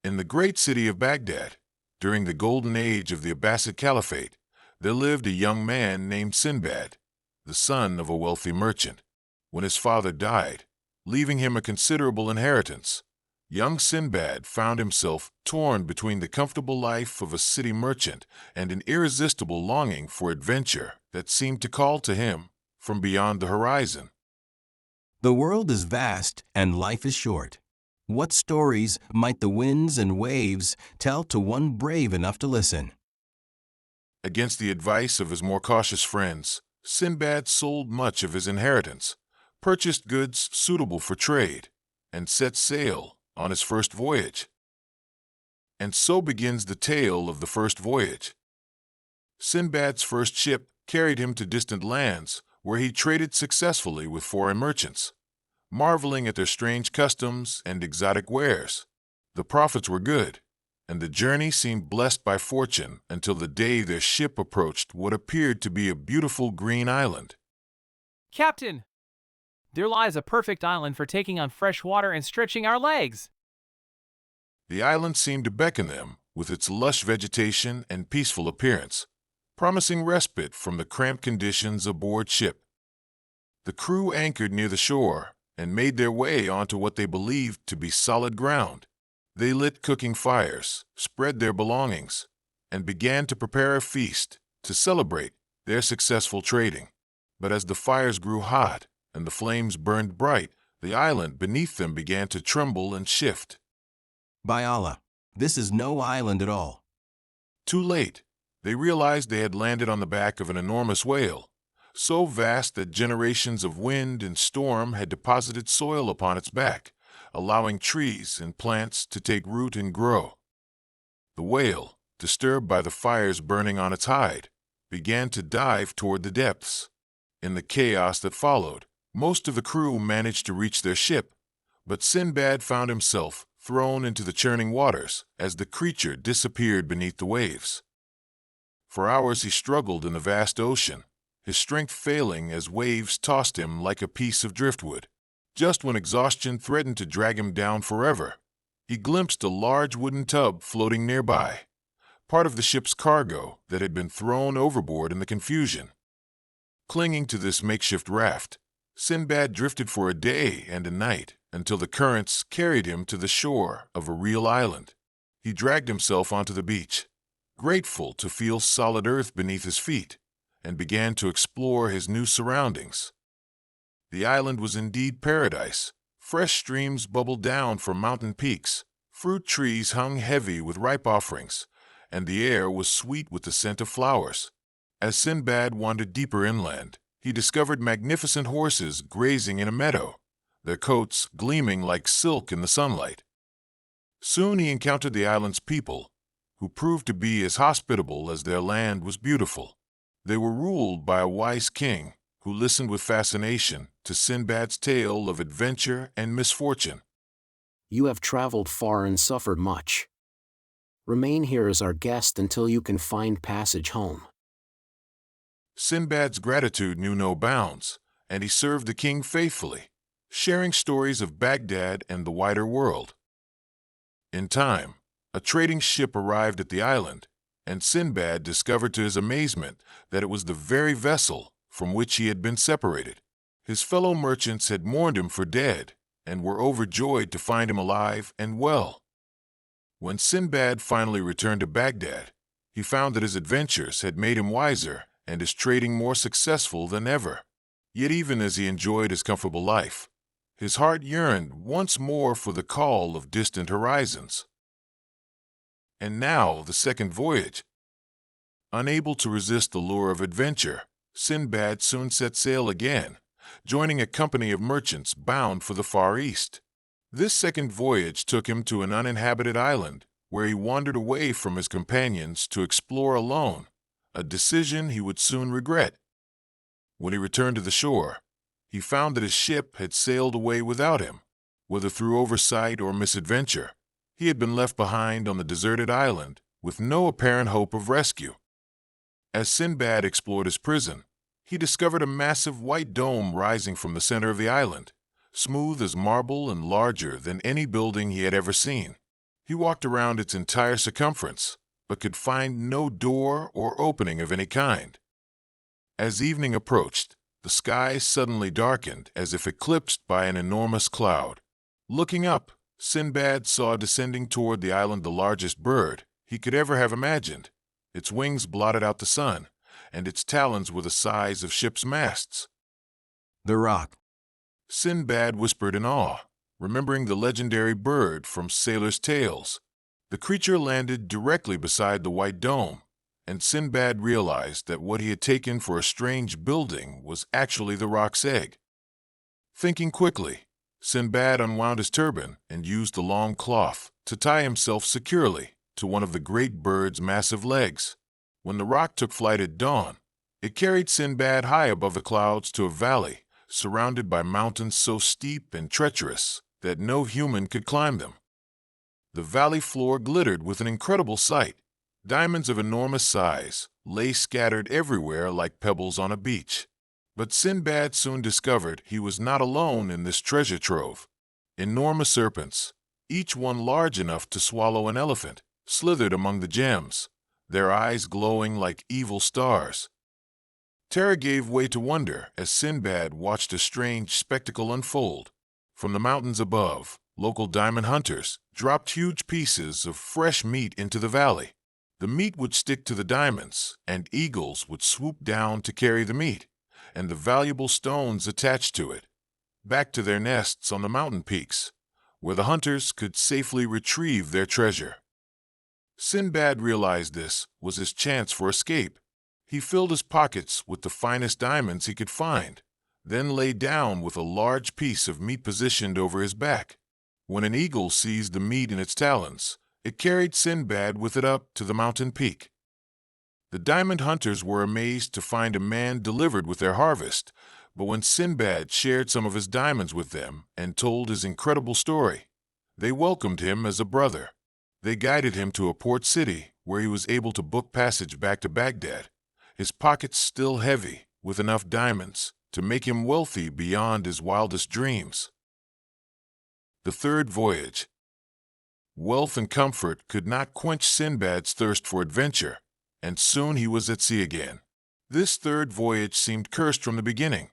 In the great city of Baghdad, during the golden age of the Abbasid Caliphate, there lived a young man named Sinbad, the son of a wealthy merchant. When his father died, leaving him a considerable inheritance, young Sinbad found himself torn between the comfortable life of a city merchant and an irresistible longing for adventure that seemed to call to him from beyond the horizon. The world is vast and life is short. What stories might the winds and waves tell to one brave enough to listen? Against the advice of his more cautious friends, Sinbad sold much of his inheritance, purchased goods suitable for trade, and set sail on his first voyage. And so begins the tale of the first voyage. Sinbad's first ship carried him to distant lands where he traded successfully with foreign merchants, marveling at their strange customs and exotic wares. The profits were good, and the journey seemed blessed by fortune until the day their ship approached what appeared to be a beautiful green island. Captain, there lies a perfect island for taking on fresh water and stretching our legs. The island seemed to beckon them with its lush vegetation and peaceful appearance, promising respite from the cramped conditions aboard ship. The crew anchored near the shore and made their way onto what they believed to be solid ground. They lit cooking fires, spread their belongings, and began to prepare a feast to celebrate their successful trading. But as the fires grew hot and the flames burned bright, the island beneath them began to tremble and shift. By Allah, this is no island at all. Too late, they realized they had landed on the back of an enormous whale, so vast that generations of wind and storm had deposited soil upon its back, allowing trees and plants to take root and grow. The whale, disturbed by the fires burning on its hide, began to dive toward the depths. In the chaos that followed, most of the crew managed to reach their ship, but Sinbad found himself thrown into the churning waters as the creature disappeared beneath the waves. For hours he struggled in the vast ocean, his strength failing as waves tossed him like a piece of driftwood. Just when exhaustion threatened to drag him down forever, he glimpsed a large wooden tub floating nearby, part of the ship's cargo that had been thrown overboard in the confusion. Clinging to this makeshift raft, Sinbad drifted for a day and a night until the currents carried him to the shore of a real island. He dragged himself onto the beach, grateful to feel solid earth beneath his feet, and began to explore his new surroundings. The island was indeed paradise. Fresh streams bubbled down from mountain peaks, fruit trees hung heavy with ripe offerings, and the air was sweet with the scent of flowers. As Sinbad wandered deeper inland, he discovered magnificent horses grazing in a meadow, their coats gleaming like silk in the sunlight. Soon he encountered the island's people, who proved to be as hospitable as their land was beautiful. They were ruled by a wise king who listened with fascination to Sinbad's tale of adventure and misfortune. You have traveled far and suffered much. Remain here as our guest until you can find passage home. Sinbad's gratitude knew no bounds, and he served the king faithfully, sharing stories of Baghdad and the wider world. In time, a trading ship arrived at the island, and Sinbad discovered to his amazement that it was the very vessel from which he had been separated. His fellow merchants had mourned him for dead and were overjoyed to find him alive and well. When Sinbad finally returned to Baghdad, he found that his adventures had made him wiser and his trading more successful than ever. Yet even as he enjoyed his comfortable life, his heart yearned once more for the call of distant horizons. And now the second voyage. Unable to resist the lure of adventure, Sinbad soon set sail again, joining a company of merchants bound for the Far East. This second voyage took him to an uninhabited island, where he wandered away from his companions to explore alone, a decision he would soon regret. When he returned to the shore, he found that his ship had sailed away without him. Whether through oversight or misadventure, he had been left behind on the deserted island with no apparent hope of rescue. As Sinbad explored his prison, he discovered a massive white dome rising from the center of the island, smooth as marble and larger than any building he had ever seen. He walked around its entire circumference, but could find no door or opening of any kind. As evening approached, the sky suddenly darkened as if eclipsed by an enormous cloud. Looking up, Sinbad saw descending toward the island the largest bird he could ever have imagined. Its wings blotted out the sun, and its talons were the size of ships' masts. The rock. Sinbad whispered in awe, remembering the legendary bird from sailors' tales. The creature landed directly beside the white dome, and Sinbad realized that what he had taken for a strange building was actually the rock's egg. Thinking quickly, Sinbad unwound his turban and used the long cloth to tie himself securely to one of the great bird's massive legs. When the rock took flight at dawn, it carried Sinbad high above the clouds to a valley surrounded by mountains so steep and treacherous that no human could climb them. The valley floor glittered with an incredible sight. Diamonds of enormous size lay scattered everywhere like pebbles on a beach. But Sinbad soon discovered he was not alone in this treasure trove. Enormous serpents, each one large enough to swallow an elephant, slithered among the gems, their eyes glowing like evil stars. Terror gave way to wonder as Sinbad watched a strange spectacle unfold. From the mountains above, local diamond hunters dropped huge pieces of fresh meat into the valley. The meat would stick to the diamonds, and eagles would swoop down to carry the meat and the valuable stones attached to it back to their nests on the mountain peaks, where the hunters could safely retrieve their treasure. Sinbad realized this was his chance for escape. He filled his pockets with the finest diamonds he could find, then lay down with a large piece of meat positioned over his back. When an eagle seized the meat in its talons, it carried Sinbad with it up to the mountain peak. The diamond hunters were amazed to find a man delivered with their harvest, but when Sinbad shared some of his diamonds with them and told his incredible story, they welcomed him as a brother. They guided him to a port city where he was able to book passage back to Baghdad, his pockets still heavy with enough diamonds to make him wealthy beyond his wildest dreams. The third voyage. Wealth and comfort could not quench Sinbad's thirst for adventure, and soon he was at sea again. This third voyage seemed cursed from the beginning.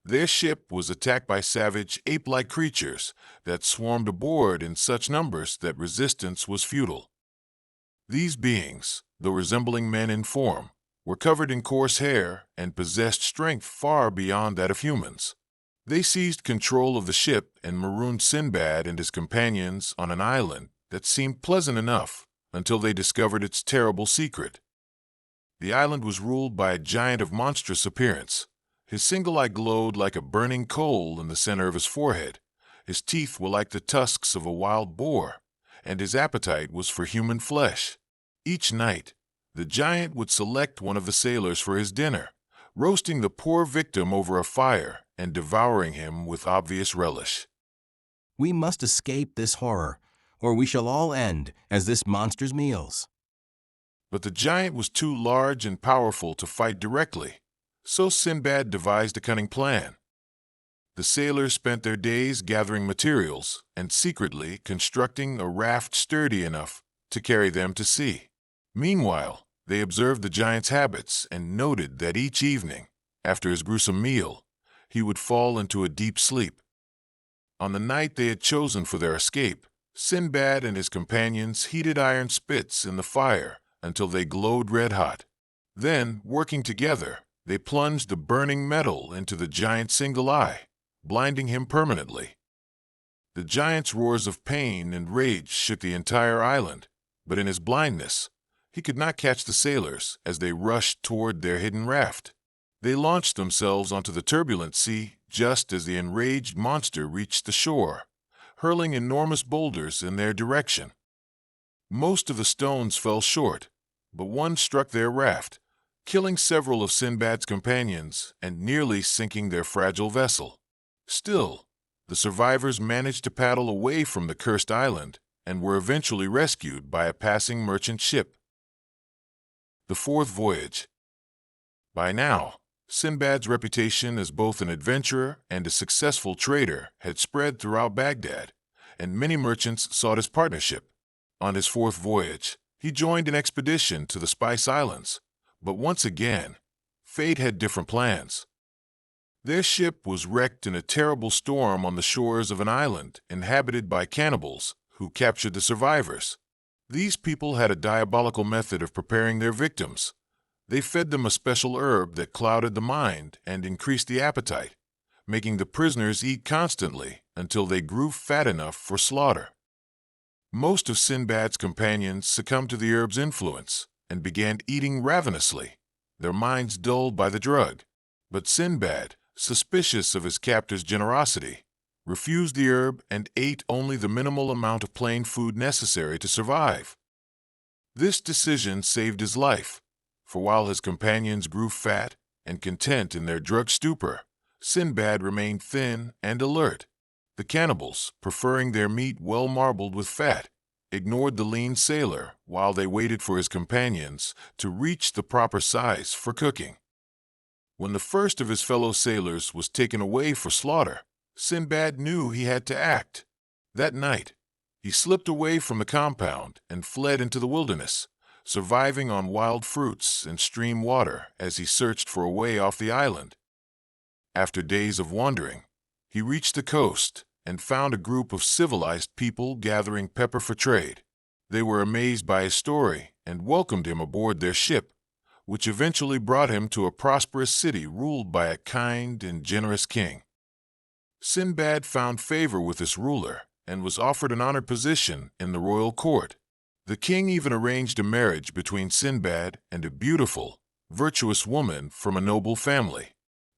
Their ship was attacked by savage, ape-like creatures that swarmed aboard in such numbers that resistance was futile. These beings, though resembling men in form, were covered in coarse hair and possessed strength far beyond that of humans. They seized control of the ship and marooned Sinbad and his companions on an island that seemed pleasant enough until they discovered its terrible secret. The island was ruled by a giant of monstrous appearance. His single eye glowed like a burning coal in the center of his forehead. His teeth were like the tusks of a wild boar, and his appetite was for human flesh. Each night, the giant would select one of the sailors for his dinner, roasting the poor victim over a fire and devouring him with obvious relish. We must escape this horror, or we shall all end as this monster's meals. But the giant was too large and powerful to fight directly, so Sinbad devised a cunning plan. The sailors spent their days gathering materials and secretly constructing a raft sturdy enough to carry them to sea. Meanwhile, they observed the giant's habits and noted that each evening, after his gruesome meal, he would fall into a deep sleep. On the night they had chosen for their escape, Sinbad and his companions heated iron spits in the fire until they glowed red-hot. Then, working together, they plunged the burning metal into the giant's single eye, blinding him permanently. The giant's roars of pain and rage shook the entire island, but in his blindness, he could not catch the sailors as they rushed toward their hidden raft. They launched themselves onto the turbulent sea just as the enraged monster reached the shore, hurling enormous boulders in their direction. Most of the stones fell short, but one struck their raft, killing several of Sinbad's companions and nearly sinking their fragile vessel. Still, the survivors managed to paddle away from the cursed island and were eventually rescued by a passing merchant ship. The fourth voyage. By now, Sinbad's reputation as both an adventurer and a successful trader had spread throughout Baghdad, and many merchants sought his partnership. On his fourth voyage, he joined an expedition to the Spice Islands, but once again, fate had different plans. Their ship was wrecked in a terrible storm on the shores of an island inhabited by cannibals who captured the survivors. These people had a diabolical method of preparing their victims. They fed them a special herb that clouded the mind and increased the appetite, making the prisoners eat constantly until they grew fat enough for slaughter. Most of Sinbad's companions succumbed to the herb's influence and began eating ravenously, their minds dulled by the drug. But Sinbad, suspicious of his captor's generosity, refused the herb and ate only the minimal amount of plain food necessary to survive. This decision saved his life, for while his companions grew fat and content in their drug stupor, Sinbad remained thin and alert. The cannibals, preferring their meat well marbled with fat, ignored the lean sailor while they waited for his companions to reach the proper size for cooking. When the first of his fellow sailors was taken away for slaughter, Sinbad knew he had to act. That night, he slipped away from the compound and fled into the wilderness, surviving on wild fruits and stream water as he searched for a way off the island. After days of wandering, he reached the coast and found a group of civilized people gathering pepper for trade. They were amazed by his story and welcomed him aboard their ship, which eventually brought him to a prosperous city ruled by a kind and generous king. Sinbad found favor with this ruler and was offered an honored position in the royal court. The king even arranged a marriage between Sinbad and a beautiful, virtuous woman from a noble family.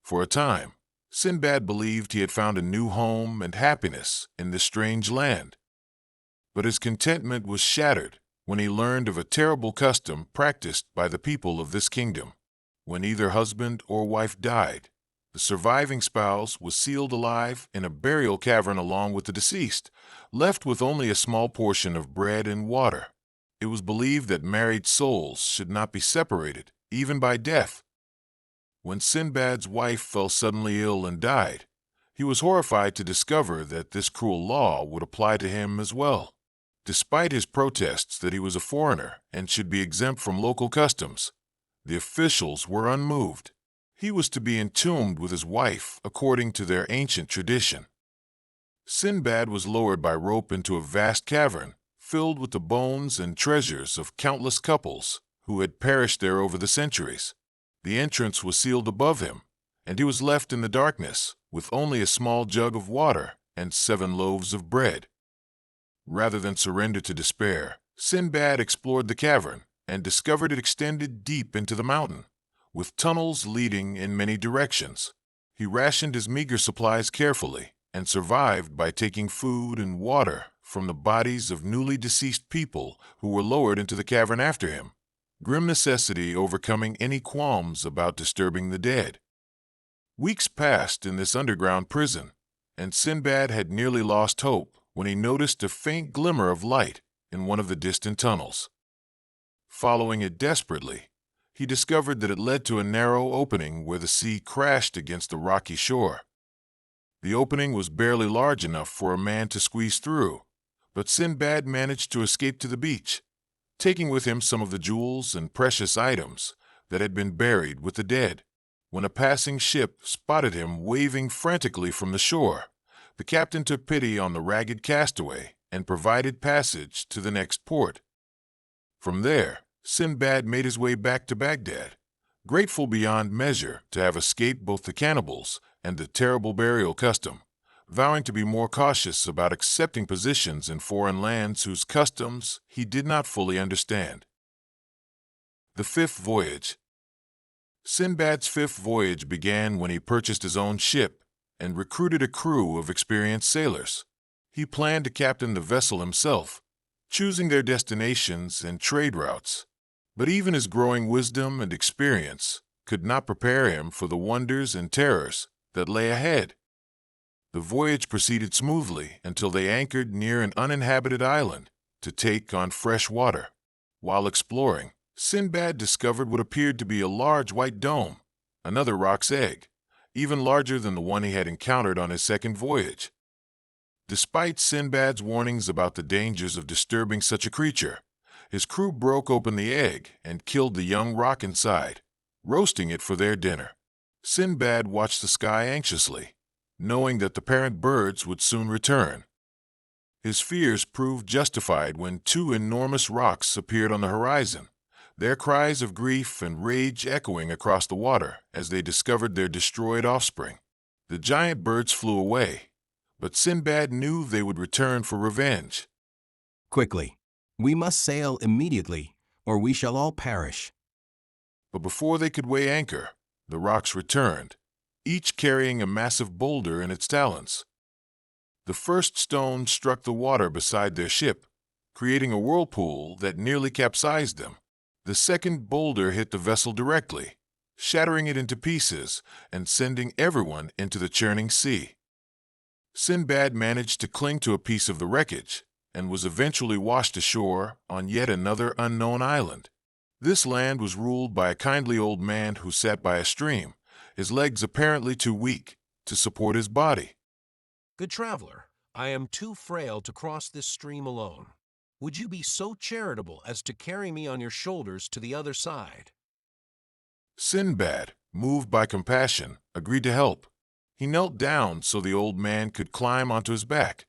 For a time, Sinbad believed he had found a new home and happiness in this strange land. But his contentment was shattered when he learned of a terrible custom practiced by the people of this kingdom. When either husband or wife died, the surviving spouse was sealed alive in a burial cavern along with the deceased, left with only a small portion of bread and water. It was believed that married souls should not be separated, even by death. When Sinbad's wife fell suddenly ill and died, he was horrified to discover that this cruel law would apply to him as well. Despite his protests that he was a foreigner and should be exempt from local customs, the officials were unmoved. He was to be entombed with his wife according to their ancient tradition. Sinbad was lowered by rope into a vast cavern filled with the bones and treasures of countless couples who had perished there over the centuries. The entrance was sealed above him, and he was left in the darkness with only a small jug of water and 7 loaves of bread. Rather than surrender to despair, Sinbad explored the cavern and discovered it extended deep into the mountain, with tunnels leading in many directions. He rationed his meager supplies carefully and survived by taking food and water from the bodies of newly deceased people who were lowered into the cavern after him, grim necessity overcoming any qualms about disturbing the dead. Weeks passed in this underground prison, and Sinbad had nearly lost hope when he noticed a faint glimmer of light in one of the distant tunnels. Following it desperately, he discovered that it led to a narrow opening where the sea crashed against the rocky shore. The opening was barely large enough for a man to squeeze through, but Sinbad managed to escape to the beach, taking with him some of the jewels and precious items that had been buried with the dead. When a passing ship spotted him waving frantically from the shore, the captain took pity on the ragged castaway and provided passage to the next port. From there, Sinbad made his way back to Baghdad, grateful beyond measure to have escaped both the cannibals and the terrible burial custom, vowing to be more cautious about accepting positions in foreign lands whose customs he did not fully understand. The fifth voyage. Sinbad's fifth voyage began when he purchased his own ship and recruited a crew of experienced sailors. He planned to captain the vessel himself, choosing their destinations and trade routes. But even his growing wisdom and experience could not prepare him for the wonders and terrors that lay ahead. The voyage proceeded smoothly until they anchored near an uninhabited island to take on fresh water. While exploring, Sinbad discovered what appeared to be a large white dome, another rock's egg, even larger than the one he had encountered on his second voyage. Despite Sinbad's warnings about the dangers of disturbing such a creature, his crew broke open the egg and killed the young roc inside, roasting it for their dinner. Sinbad watched the sky anxiously, knowing that the parent birds would soon return. His fears proved justified when two enormous rocs appeared on the horizon, their cries of grief and rage echoing across the water as they discovered their destroyed offspring. The giant birds flew away, but Sinbad knew they would return for revenge. Quickly, we must sail immediately, or we shall all perish. But before they could weigh anchor, the rocs returned, each carrying a massive boulder in its talons. The first stone struck the water beside their ship, creating a whirlpool that nearly capsized them. The second boulder hit the vessel directly, shattering it into pieces and sending everyone into the churning sea. Sinbad managed to cling to a piece of the wreckage and was eventually washed ashore on yet another unknown island. This land was ruled by a kindly old man who sat by a stream, his legs apparently too weak to support his body. Good traveler, I am too frail to cross this stream alone. Would you be so charitable as to carry me on your shoulders to the other side? Sinbad, moved by compassion, agreed to help. He knelt down so the old man could climb onto his back,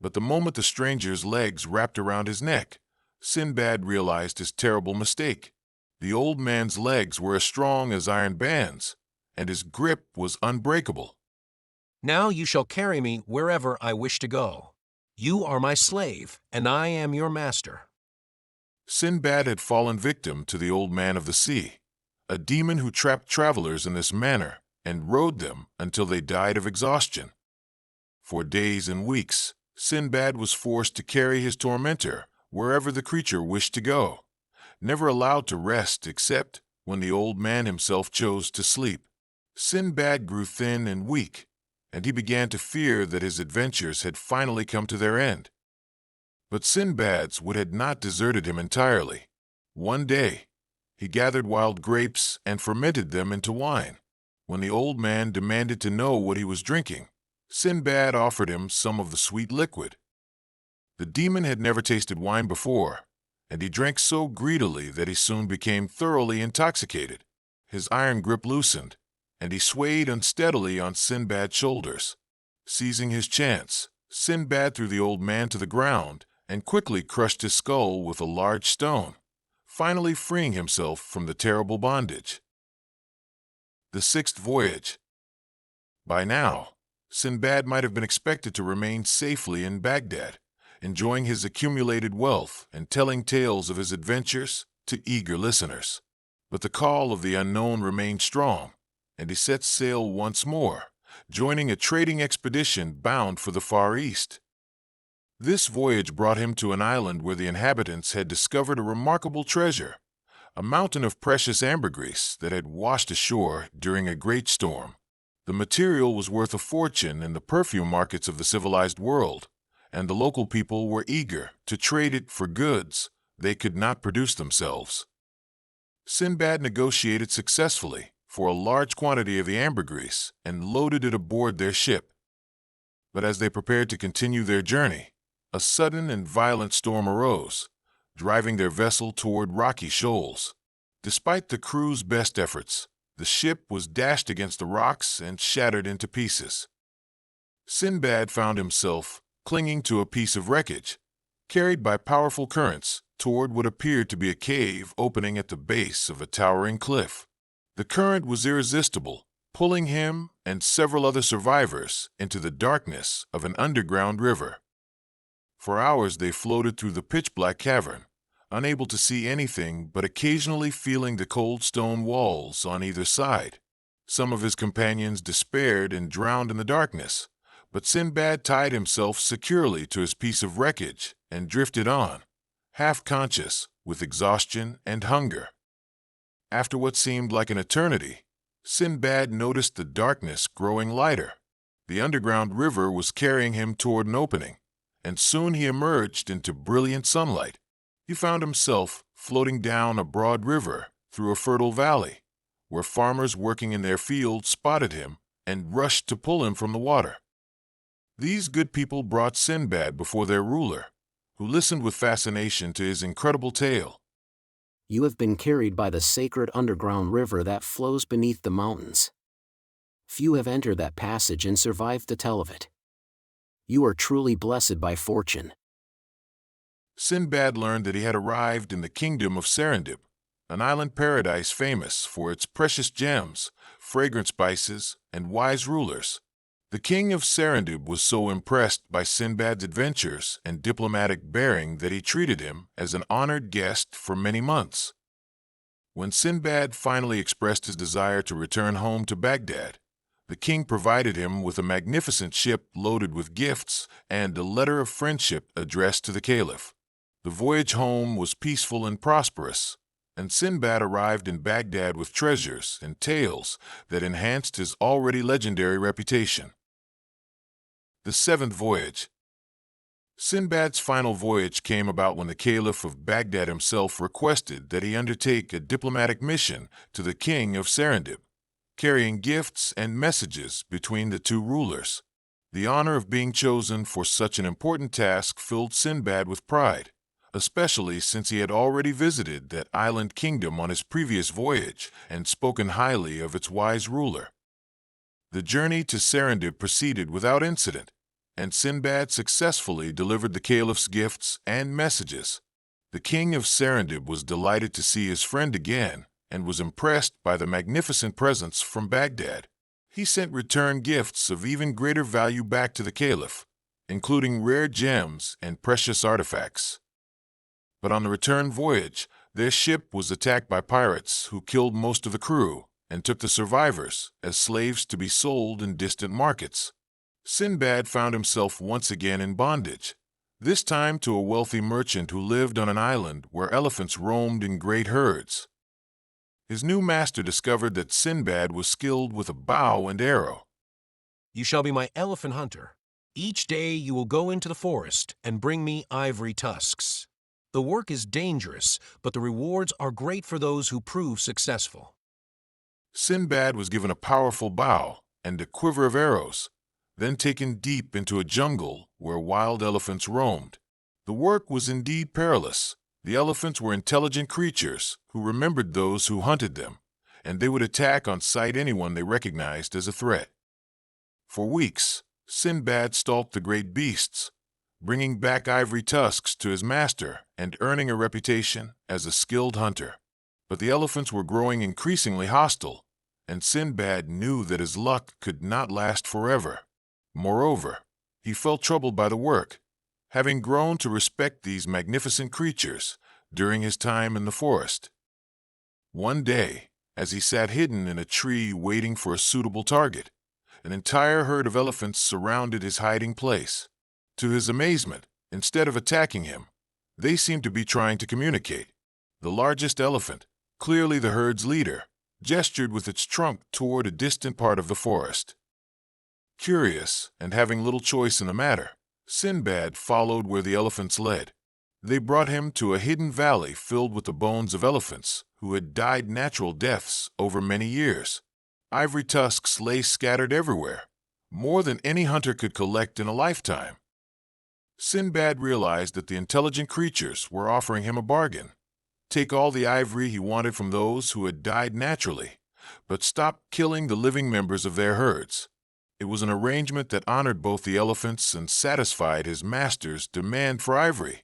but the moment the stranger's legs wrapped around his neck, Sinbad realized his terrible mistake. The old man's legs were as strong as iron bands, and his grip was unbreakable. Now you shall carry me wherever I wish to go. You are my slave, and I am your master. Sinbad had fallen victim to the Old Man of the Sea, a demon who trapped travelers in this manner and rode them until they died of exhaustion. For days and weeks, Sinbad was forced to carry his tormentor wherever the creature wished to go, never allowed to rest except when the old man himself chose to sleep. Sinbad grew thin and weak, and he began to fear that his adventures had finally come to their end. But Sinbad's wit had not deserted him entirely. One day, he gathered wild grapes and fermented them into wine. When the old man demanded to know what he was drinking, Sinbad offered him some of the sweet liquid. The demon had never tasted wine before, and he drank so greedily that he soon became thoroughly intoxicated. His iron grip loosened, and he swayed unsteadily on Sinbad's shoulders. Seizing his chance, Sinbad threw the old man to the ground and quickly crushed his skull with a large stone, finally freeing himself from the terrible bondage. The sixth voyage. By now, Sinbad might have been expected to remain safely in Baghdad, enjoying his accumulated wealth and telling tales of his adventures to eager listeners. But the call of the unknown remained strong, and he set sail once more, joining a trading expedition bound for the Far East. This voyage brought him to an island where the inhabitants had discovered a remarkable treasure, a mountain of precious ambergris that had washed ashore during a great storm. The material was worth a fortune in the perfume markets of the civilized world, and the local people were eager to trade it for goods they could not produce themselves. Sinbad negotiated successfully for a large quantity of the ambergris and loaded it aboard their ship. But as they prepared to continue their journey, a sudden and violent storm arose, driving their vessel toward rocky shoals. Despite the crew's best efforts, the ship was dashed against the rocks and shattered into pieces. Sinbad found himself clinging to a piece of wreckage, carried by powerful currents toward what appeared to be a cave opening at the base of a towering cliff. The current was irresistible, pulling him and several other survivors into the darkness of an underground river. For hours they floated through the pitch-black cavern, unable to see anything but occasionally feeling the cold stone walls on either side. Some of his companions despaired and drowned in the darkness, but Sinbad tied himself securely to his piece of wreckage and drifted on, half-conscious with exhaustion and hunger. After what seemed like an eternity, Sinbad noticed the darkness growing lighter. The underground river was carrying him toward an opening, and soon he emerged into brilliant sunlight. He found himself floating down a broad river through a fertile valley, where farmers working in their fields spotted him and rushed to pull him from the water. These good people brought Sinbad before their ruler, who listened with fascination to his incredible tale. You have been carried by the sacred underground river that flows beneath the mountains. Few have entered that passage and survived to tell of it. You are truly blessed by fortune. Sinbad learned that he had arrived in the kingdom of Serendib, an island paradise famous for its precious gems, fragrant spices, and wise rulers. The king of Serendib was so impressed by Sinbad's adventures and diplomatic bearing that he treated him as an honored guest for many months. When Sinbad finally expressed his desire to return home to Baghdad, the king provided him with a magnificent ship loaded with gifts and a letter of friendship addressed to the caliph. The voyage home was peaceful and prosperous, and Sinbad arrived in Baghdad with treasures and tales that enhanced his already legendary reputation. The seventh voyage. Sinbad's final voyage came about when the Caliph of Baghdad himself requested that he undertake a diplomatic mission to the king of Serendib, carrying gifts and messages between the two rulers. The honor of being chosen for such an important task filled Sinbad with pride, especially since he had already visited that island kingdom on his previous voyage and spoken highly of its wise ruler. The journey to Serendib proceeded without incident, and Sinbad successfully delivered the caliph's gifts and messages. The king of Serendib was delighted to see his friend again and was impressed by the magnificent presents from Baghdad. He sent return gifts of even greater value back to the caliph, including rare gems and precious artifacts. But on the return voyage, their ship was attacked by pirates who killed most of the crew and took the survivors as slaves to be sold in distant markets. Sinbad found himself once again in bondage, this time to a wealthy merchant who lived on an island where elephants roamed in great herds. His new master discovered that Sinbad was skilled with a bow and arrow. You shall be my elephant hunter. Each day you will go into the forest and bring me ivory tusks. The work is dangerous, but the rewards are great for those who prove successful. Sinbad was given a powerful bow and a quiver of arrows, then taken deep into a jungle where wild elephants roamed. The work was indeed perilous. The elephants were intelligent creatures who remembered those who hunted them, and they would attack on sight anyone they recognized as a threat. For weeks, Sinbad stalked the great beasts, bringing back ivory tusks to his master and earning a reputation as a skilled hunter. But the elephants were growing increasingly hostile, and Sinbad knew that his luck could not last forever. Moreover, he felt troubled by the work, having grown to respect these magnificent creatures during his time in the forest. One day, as he sat hidden in a tree waiting for a suitable target, an entire herd of elephants surrounded his hiding place. To his amazement, instead of attacking him, they seemed to be trying to communicate. The largest elephant, clearly the herd's leader, gestured with its trunk toward a distant part of the forest. Curious, and having little choice in the matter, Sinbad followed where the elephants led. They brought him to a hidden valley filled with the bones of elephants who had died natural deaths over many years. Ivory tusks lay scattered everywhere, more than any hunter could collect in a lifetime. Sinbad realized that the intelligent creatures were offering him a bargain. Take all the ivory he wanted from those who had died naturally, but stop killing the living members of their herds. It was an arrangement that honored both the elephants and satisfied his master's demand for ivory.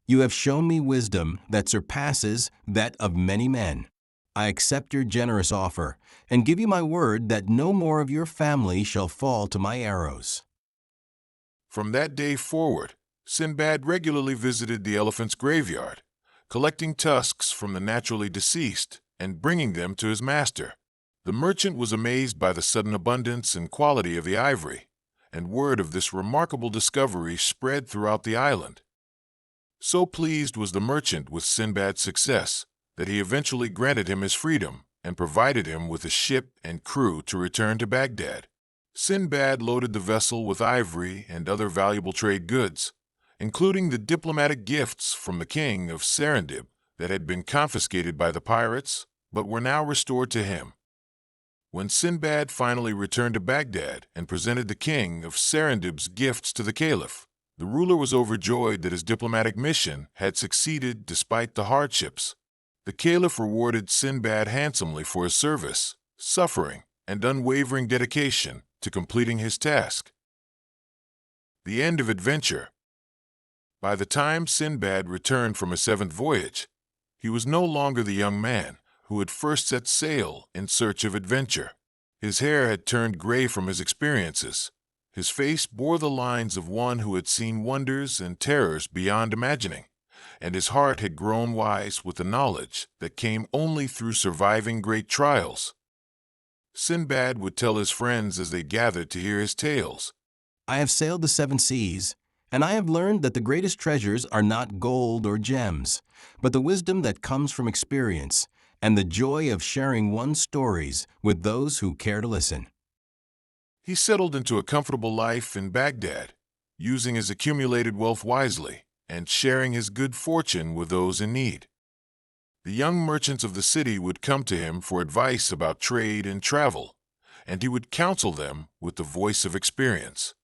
You have shown me wisdom that surpasses that of many men. I accept your generous offer and give you my word that no more of your family shall fall to my arrows. From that day forward, Sinbad regularly visited the elephant's graveyard, collecting tusks from the naturally deceased and bringing them to his master. The merchant was amazed by the sudden abundance and quality of the ivory, and word of this remarkable discovery spread throughout the island. So pleased was the merchant with Sinbad's success that he eventually granted him his freedom and provided him with a ship and crew to return to Baghdad. Sinbad loaded the vessel with ivory and other valuable trade goods, including the diplomatic gifts from the king of Serendib that had been confiscated by the pirates but were now restored to him. When Sinbad finally returned to Baghdad and presented the king of Serendib's gifts to the caliph, the ruler was overjoyed that his diplomatic mission had succeeded despite the hardships. The caliph rewarded Sinbad handsomely for his service, suffering, and unwavering dedication to completing his task. The end of adventure. By the time Sinbad returned from his seventh voyage, he was no longer the young man who had first set sail in search of adventure. His hair had turned gray from his experiences. His face bore the lines of one who had seen wonders and terrors beyond imagining, and his heart had grown wise with the knowledge that came only through surviving great trials. Sinbad would tell his friends as they gathered to hear his tales. I have sailed the seven seas, and I have learned that the greatest treasures are not gold or gems, but the wisdom that comes from experience and the joy of sharing one's stories with those who care to listen. He settled into a comfortable life in Baghdad, using his accumulated wealth wisely and sharing his good fortune with those in need. The young merchants of the city would come to him for advice about trade and travel, and he would counsel them with the voice of experience.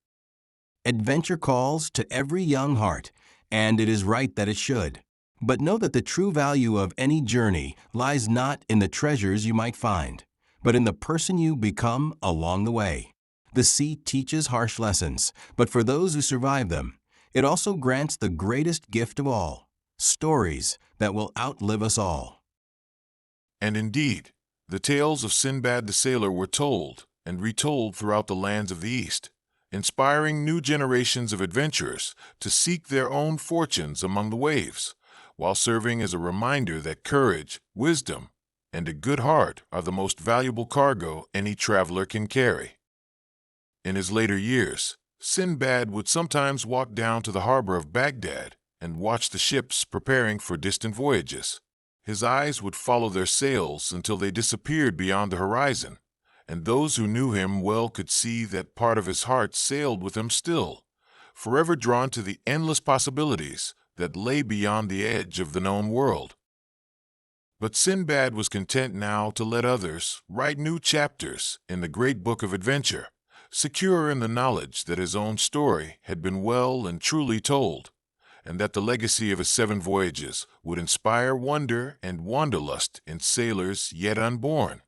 Adventure calls to every young heart, and it is right that it should. But know that the true value of any journey lies not in the treasures you might find, but in the person you become along the way. The sea teaches harsh lessons, but for those who survive them, it also grants the greatest gift of all, stories that will outlive us all. And indeed, the tales of Sinbad the sailor were told and retold throughout the lands of the East, inspiring new generations of adventurers to seek their own fortunes among the waves, while serving as a reminder that courage, wisdom, and a good heart are the most valuable cargo any traveler can carry. In his later years, Sinbad would sometimes walk down to the harbor of Baghdad and watch the ships preparing for distant voyages. His eyes would follow their sails until they disappeared beyond the horizon, and those who knew him well could see that part of his heart sailed with him still, forever drawn to the endless possibilities that lay beyond the edge of the known world. But Sinbad was content now to let others write new chapters in the great book of adventure, secure in the knowledge that his own story had been well and truly told, and that the legacy of his 7 voyages would inspire wonder and wanderlust in sailors yet unborn.